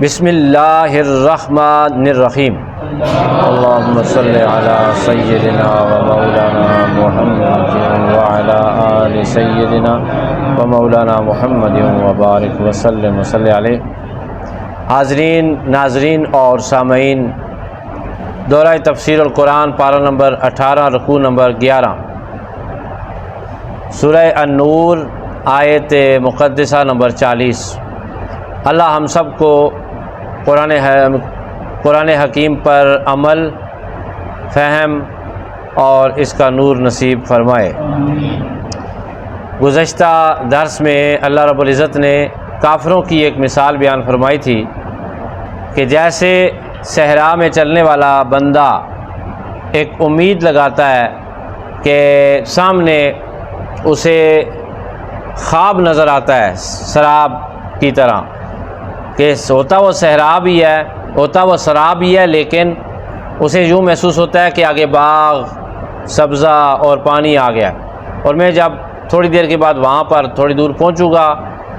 بسم اللہ الرحمن الرحیم اللہم صلی علی سیدنا و مولانا محمد وعلی آل سیدنا و مولانا محمد وبارک وسلم وصلی علیہ۔ حاضرین، ناظرین اور سامعین، دورہ تفسیر القرآن پارہ نمبر 18 رکوع نمبر 11، سورہ النور آیت مقدسہ نمبر 40۔ اللہ ہم سب کو قرآن حکیم پر عمل، فہم اور اس کا نور نصیب فرمائے۔ گزشتہ درس میں اللہ رب العزت نے کافروں کی ایک مثال بیان فرمائی تھی کہ جیسے صحرا میں چلنے والا بندہ ایک امید لگاتا ہے کہ سامنے اسے خواب نظر آتا ہے سراب کی طرح، کہ ہوتا وہ صحرا بھی ہے، ہوتا وہ سراب بھی ہے، لیکن اسے یوں محسوس ہوتا ہے کہ آگے باغ، سبزہ اور پانی آ گیا، اور میں جب تھوڑی دیر کے بعد وہاں پر تھوڑی دور پہنچوں گا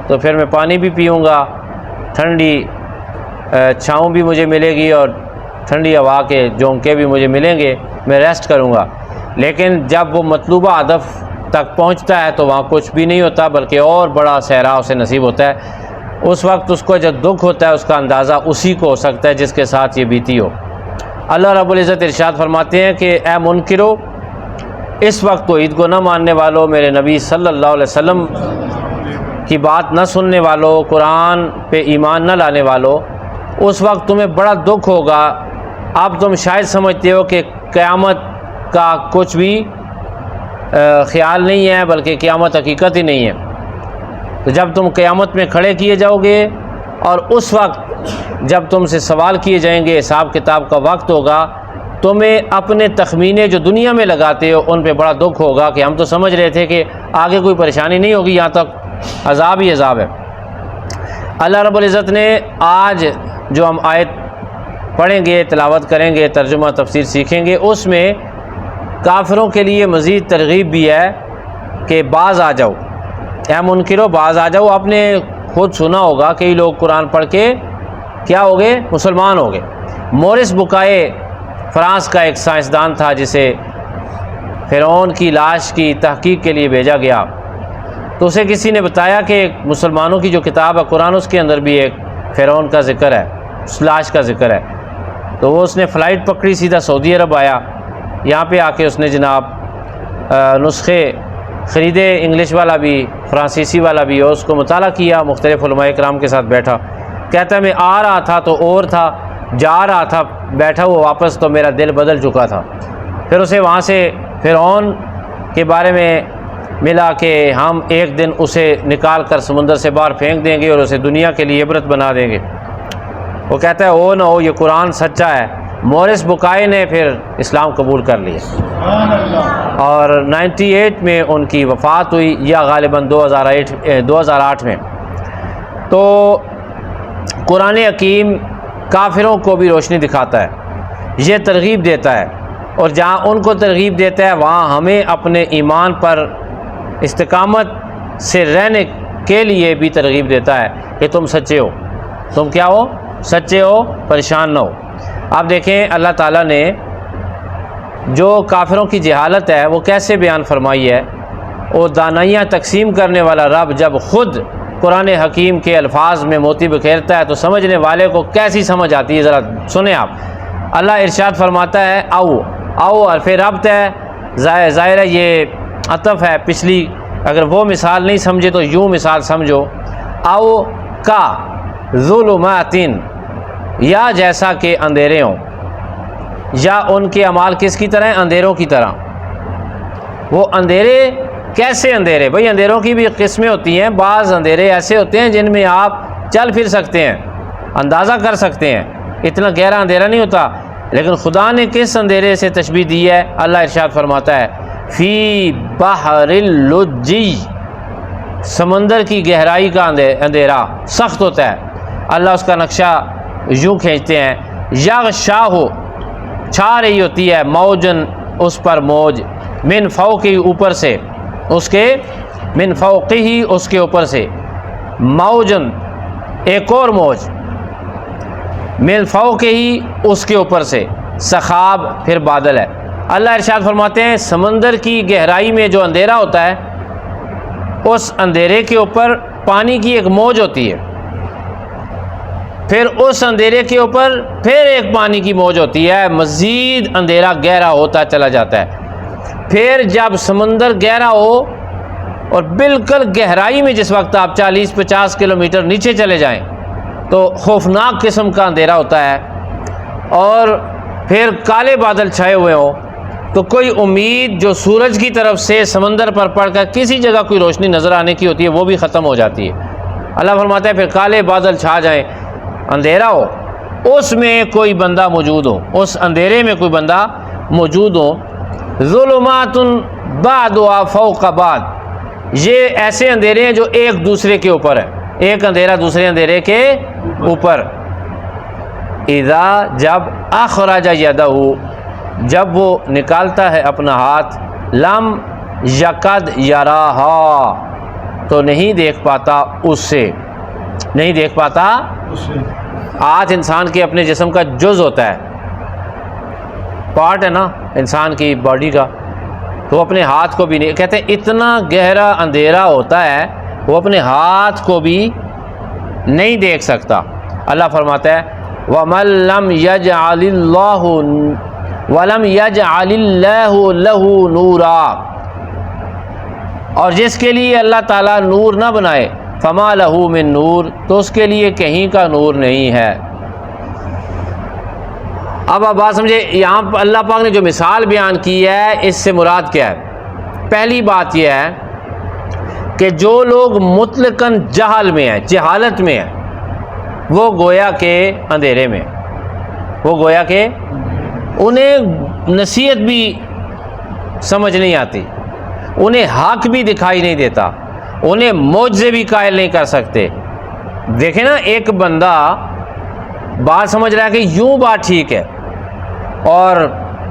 تو پھر میں پانی بھی پیوں گا، ٹھنڈی چھاؤں بھی مجھے ملے گی اور ٹھنڈی ہوا کے جھونکے بھی مجھے ملیں گے، میں ریسٹ کروں گا۔ لیکن جب وہ مطلوبہ ہدف تک پہنچتا ہے تو وہاں کچھ بھی نہیں ہوتا، بلکہ اور بڑا صحرا اسے نصیب ہوتا ہے۔ اس وقت اس کو جب دکھ ہوتا ہے، اس کا اندازہ اسی کو ہو سکتا ہے جس کے ساتھ یہ بیتی ہو۔ اللہ رب العزت ارشاد فرماتے ہیں کہ اے منکرو، اس وقت توحید کو نہ ماننے والوں، میرے نبی صلی اللہ علیہ وسلم کی بات نہ سننے والوں، قرآن پہ ایمان نہ لانے والوں، اس وقت تمہیں بڑا دکھ ہوگا۔ اب تم شاید سمجھتے ہو کہ قیامت کا کچھ بھی خیال نہیں ہے، بلکہ قیامت حقیقت ہی نہیں ہے۔ تو جب تم قیامت میں کھڑے کیے جاؤ گے اور اس وقت جب تم سے سوال کیے جائیں گے، حساب کتاب کا وقت ہوگا، تمہیں اپنے تخمینے جو دنیا میں لگاتے ہو ان پہ بڑا دکھ ہوگا کہ ہم تو سمجھ رہے تھے کہ آگے کوئی پریشانی نہیں ہوگی، یہاں تک عذاب ہی عذاب ہے۔ اللہ رب العزت نے آج جو ہم آیت پڑھیں گے، تلاوت کریں گے، ترجمہ تفسیر سیکھیں گے، اس میں کافروں کے لیے مزید ترغیب بھی ہے کہ باز آ جاؤ، اے منکرو باز آ جاؤ۔ آپ نے خود سنا ہوگا کئی لوگ قرآن پڑھ کے کیا ہو گئے؟ مسلمان ہو گئے۔ مورس بکائے فرانس کا ایک سائنسدان تھا جسے فرعون کی لاش کی تحقیق کے لیے بھیجا گیا، تو اسے کسی نے بتایا کہ مسلمانوں کی جو کتاب ہے قرآن، اس کے اندر بھی ایک فرعون کا ذکر ہے، اس لاش کا ذکر ہے۔ تو وہ اس نے فلائٹ پکڑی، سیدھا سعودی عرب آیا۔ یہاں پہ آ کے اس نے جناب نسخے خریدے، انگلش والا بھی، فرانسیسی والا بھی، اور اس کو مطالعہ کیا، مختلف علماء کرام کے ساتھ بیٹھا۔ کہتا ہے میں آ رہا تھا تو اور تھا، جا رہا تھا بیٹھا ہوا واپس تو میرا دل بدل چکا تھا۔ پھر اسے وہاں سے فرعون کے بارے میں ملا کہ ہم ایک دن اسے نکال کر سمندر سے باہر پھینک دیں گے اور اسے دنیا کے لیے عبرت بنا دیں گے۔ وہ کہتا ہے او نہ ہو، یہ قرآن سچا ہے۔ مورس بکائے نے پھر اسلام قبول کر لیا اور 98 میں ان کی وفات ہوئی، یا غالباً 2008 میں۔ تو قرآن حکیم کافروں کو بھی روشنی دکھاتا ہے، یہ ترغیب دیتا ہے، اور جہاں ان کو ترغیب دیتا ہے وہاں ہمیں اپنے ایمان پر استقامت سے رہنے کے لیے بھی ترغیب دیتا ہے کہ تم سچے ہو، تم کیا ہو؟ سچے ہو، پریشان نہ ہو۔ آپ دیکھیں اللہ تعالیٰ نے جو کافروں کی جہالت ہے وہ کیسے بیان فرمائی ہے، اور دانائیاں تقسیم کرنے والا رب جب خود قرآن حکیم کے الفاظ میں موتی بکھیرتا ہے تو سمجھنے والے کو کیسی سمجھ آتی ہے، ذرا سنیں آپ۔ اللہ ارشاد فرماتا ہے او حرف ربط ہے، ظاہر ہے یہ عطف ہے پچھلی، اگر وہ مثال نہیں سمجھے تو یوں مثال سمجھو، او کا ظلمات، یا جیسا کہ اندھیرے ہوں، یا ان کے اعمال کس کی طرح ہیں؟ اندھیروں کی طرح۔ وہ اندھیرے کیسے اندھیرے؟ بھئی اندھیروں کی بھی قسمیں ہوتی ہیں، بعض اندھیرے ایسے ہوتے ہیں جن میں آپ چل پھر سکتے ہیں، اندازہ کر سکتے ہیں، اتنا گہرا اندھیرا نہیں ہوتا۔ لیکن خدا نے کس اندھیرے سے تشبیہ دی ہے؟ اللہ ارشاد فرماتا ہے فی بحر اللجی، سمندر کی گہرائی کا اندھیرا سخت ہوتا ہے۔ اللہ اس کا نقشہ یوں کھینچتے ہیں، یغشاہ، چھا رہی ہوتی ہے، موجن، اس پر موج، من فوقی، اوپر سے، اس کے من فوقی، اس کے اوپر سے، موجن، ایک اور موج، من فوقہی اس کے اوپر سے، سحاب پھر بادل ہے۔ اللہ ارشاد فرماتے ہیں سمندر کی گہرائی میں جو اندھیرا ہوتا ہے اس اندھیرے کے اوپر پانی کی ایک موج ہوتی ہے، پھر اس اندھیرے کے اوپر پھر ایک پانی کی موج ہوتی ہے، مزید اندھیرا گہرا ہوتا چلا جاتا ہے۔ پھر جب سمندر گہرا ہو اور بالکل گہرائی میں جس وقت آپ 40-50 کلومیٹر نیچے چلے جائیں تو خوفناک قسم کا اندھیرا ہوتا ہے، اور پھر کالے بادل چھائے ہوئے ہوں تو کوئی امید جو سورج کی طرف سے سمندر پر پڑ کر کسی جگہ کوئی روشنی نظر آنے کی ہوتی ہے وہ بھی ختم ہو جاتی ہے۔ اللہ فرماتا ہے پھر کالے بادل چھا جائیں، اندھیرا ہو، اس میں کوئی بندہ موجود ہو، اس اندھیرے میں کوئی بندہ موجود ہو، ظلمات بعضها فوق بعض، یہ ایسے اندھیرے ہیں جو ایک دوسرے کے اوپر ہے، ایک اندھیرا دوسرے اندھیرے کے اوپر۔ اذا جب اخرج یدہ، جب وہ نکالتا ہے اپنا ہاتھ، لم یکد یراہا، تو نہیں دیکھ پاتا اس سے، نہیں دیکھ پاتا۔ ہاتھ انسان کے اپنے جسم کا جز ہوتا ہے، پارٹ ہے نا انسان کی باڈی کا، تو وہ اپنے ہاتھ کو بھی نہیں، کہتے ہیں اتنا گہرا اندھیرا ہوتا ہے وہ اپنے ہاتھ کو بھی نہیں دیکھ سکتا۔ اللہ فرماتا ہے وَمَن لَّمْ يَجْعَلِ اللَّهُ وَلَمْ يَجْعَلِ اللَّهُ لَهُ نُورًا، اور جس کے لیے اللہ تعالیٰ نور نہ بنائے، فَمَا لَهُ مِن نور، تو اس کے لیے کہیں کا نور نہیں ہے۔ اب آپ بات سمجھے، یہاں پر اللہ پاک نے جو مثال بیان کی ہے اس سے مراد کیا ہے؟ پہلی بات یہ ہے کہ جو لوگ مطلقاً جہل میں ہیں، جہالت میں ہیں، وہ گویا کے اندھیرے میں، وہ گویا کہ انہیں نصیحت بھی سمجھ نہیں آتی، انہیں حق بھی دکھائی نہیں دیتا، انہیں معجزے بھی قائل نہیں کر سکتے۔ دیکھیں نا، ایک بندہ بات سمجھ رہا ہے کہ یوں بات ٹھیک ہے، اور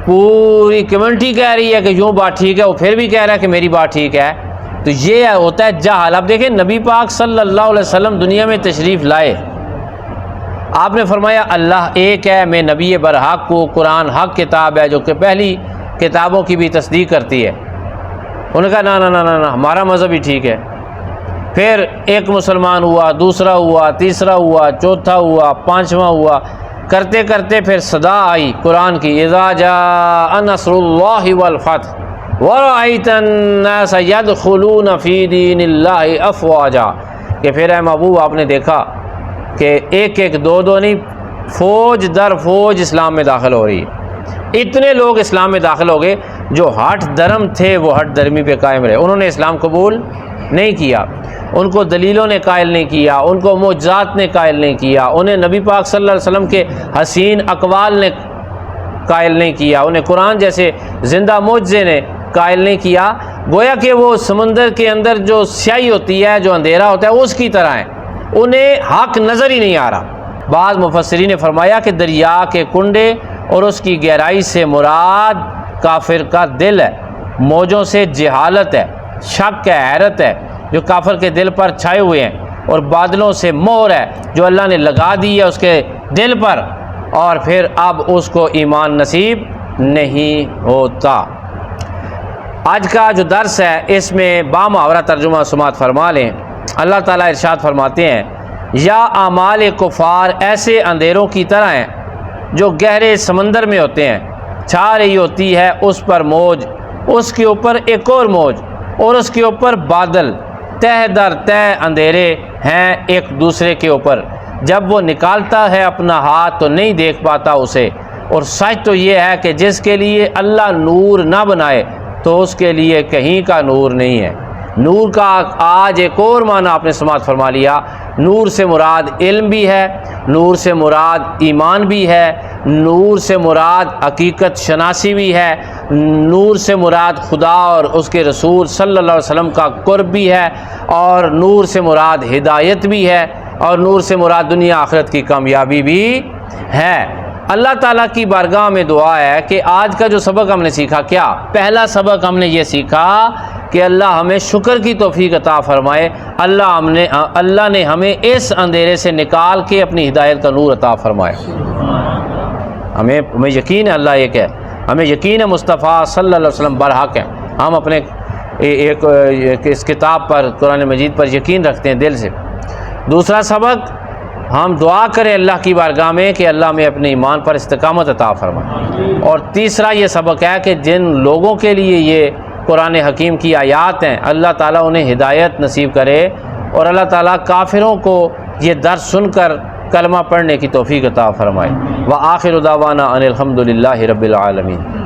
پوری کمیونٹی کہہ رہی ہے کہ یوں بات ٹھیک ہے، وہ پھر بھی کہہ رہا ہے کہ میری بات ٹھیک ہے، تو یہ ہوتا ہے جہل۔ اب دیکھیں نبی پاک صلی اللہ علیہ وسلم دنیا میں تشریف لائے، آپ نے فرمایا اللہ ایک ہے، میں نبی برحق ہوں، قرآن حق کتاب ہے جو کہ پہلی کتابوں کی بھی تصدیق کرتی ہے۔ انہوں نے کہا نا نا نا نا نا، ہمارا مذہب ہی ٹھیک ہے۔ پھر ایک مسلمان ہوا، دوسرا ہوا، تیسرا ہوا، چوتھا ہوا، پانچواں ہوا، کرتے کرتے پھر صدا آئی قرآن کی، اذا جاء نصر اللہ والفتح ورأیت الناس یدخلون فی دین اللہ افواجا، کہ پھر اے محبوب آپ نے دیکھا کہ ایک ایک دو دو نہیں، فوج در فوج اسلام میں داخل ہو رہی ہے۔ اتنے لوگ اسلام میں داخل ہو گئے جو ہٹ درم تھے وہ ہٹ درمی پہ قائم رہے، انہوں نے اسلام قبول نہیں کیا، ان کو دلیلوں نے قائل نہیں کیا، ان کو معجزات نے قائل نہیں کیا، انہیں نبی پاک صلی اللہ علیہ وسلم کے حسین اقوال نے قائل نہیں کیا، انہیں قرآن جیسے زندہ معجزے نے قائل نہیں کیا۔ گویا کہ وہ سمندر کے اندر جو سیاہی ہوتی ہے، جو اندھیرا ہوتا ہے، اس کی طرح ہیں، انہیں حق نظر ہی نہیں آ رہا۔ بعض مفسرین نے فرمایا کہ دریا کے کنڈے اور اس کی گہرائی سے مراد کافر کا دل ہے، موجوں سے جہالت ہے، شک ہے، حیرت ہے جو کافر کے دل پر چھائے ہوئے ہیں، اور بادلوں سے مہر ہے جو اللہ نے لگا دی ہے اس کے دل پر، اور پھر اب اس کو ایمان نصیب نہیں ہوتا۔ آج کا جو درس ہے اس میں بامحاورہ ترجمہ سماعت فرما لیں۔ اللہ تعالیٰ ارشاد فرماتے ہیں یا اعمال کفار ایسے اندھیروں کی طرح ہیں جو گہرے سمندر میں ہوتے ہیں، چھا رہی ہوتی ہے اس پر موج، اس کے اوپر ایک اور موج، اور اس کے اوپر بادل، تہ در تہ اندھیرے ہیں ایک دوسرے کے اوپر۔ جب وہ نکالتا ہے اپنا ہاتھ تو نہیں دیکھ پاتا اسے، اور سچ تو یہ ہے کہ جس کے لیے اللہ نور نہ بنائے تو اس کے لیے کہیں کا نور نہیں ہے۔ نور کا آج ایک اور معنی آپ نے سماعت فرما لیا، نور سے مراد علم بھی ہے، نور سے مراد ایمان بھی ہے، نور سے مراد حقیقت شناسی بھی ہے، نور سے مراد خدا اور اس کے رسول صلی اللہ علیہ وسلم کا قرب بھی ہے، اور نور سے مراد ہدایت بھی ہے، اور نور سے مراد دنیا آخرت کی کامیابی بھی ہے۔ اللہ تعالیٰ کی بارگاہ میں دعا ہے کہ آج کا جو سبق ہم نے سیکھا، کیا پہلا سبق ہم نے یہ سیکھا کہ اللہ ہمیں شکر کی توفیق عطا فرمائے، اللہ نے ہمیں اس اندھیرے سے نکال کے اپنی ہدایت کا نور عطا فرمائے۔ ہمیں یقین ہے اللہ ایک ہے، ہمیں یقین ہے مصطفیٰ صلی اللہ علیہ وسلم برحق ہیں، ہم اپنے ایک اس کتاب پر قرآن مجید پر یقین رکھتے ہیں دل سے۔ دوسرا سبق، ہم دعا کریں اللہ کی بارگاہ میں کہ اللہ میں اپنے ایمان پر استقامت عطا فرمائے۔ اور تیسرا یہ سبق ہے کہ جن لوگوں کے لیے یہ قرآن حکیم کی آیات ہیں، اللہ تعالیٰ انہیں ہدایت نصیب کرے اور اللہ تعالیٰ کافروں کو یہ درس سن کر کلمہ پڑھنے کی توفیق عطا فرمائے۔ وآخر دعوانا ان الحمد للہ رب العالمین۔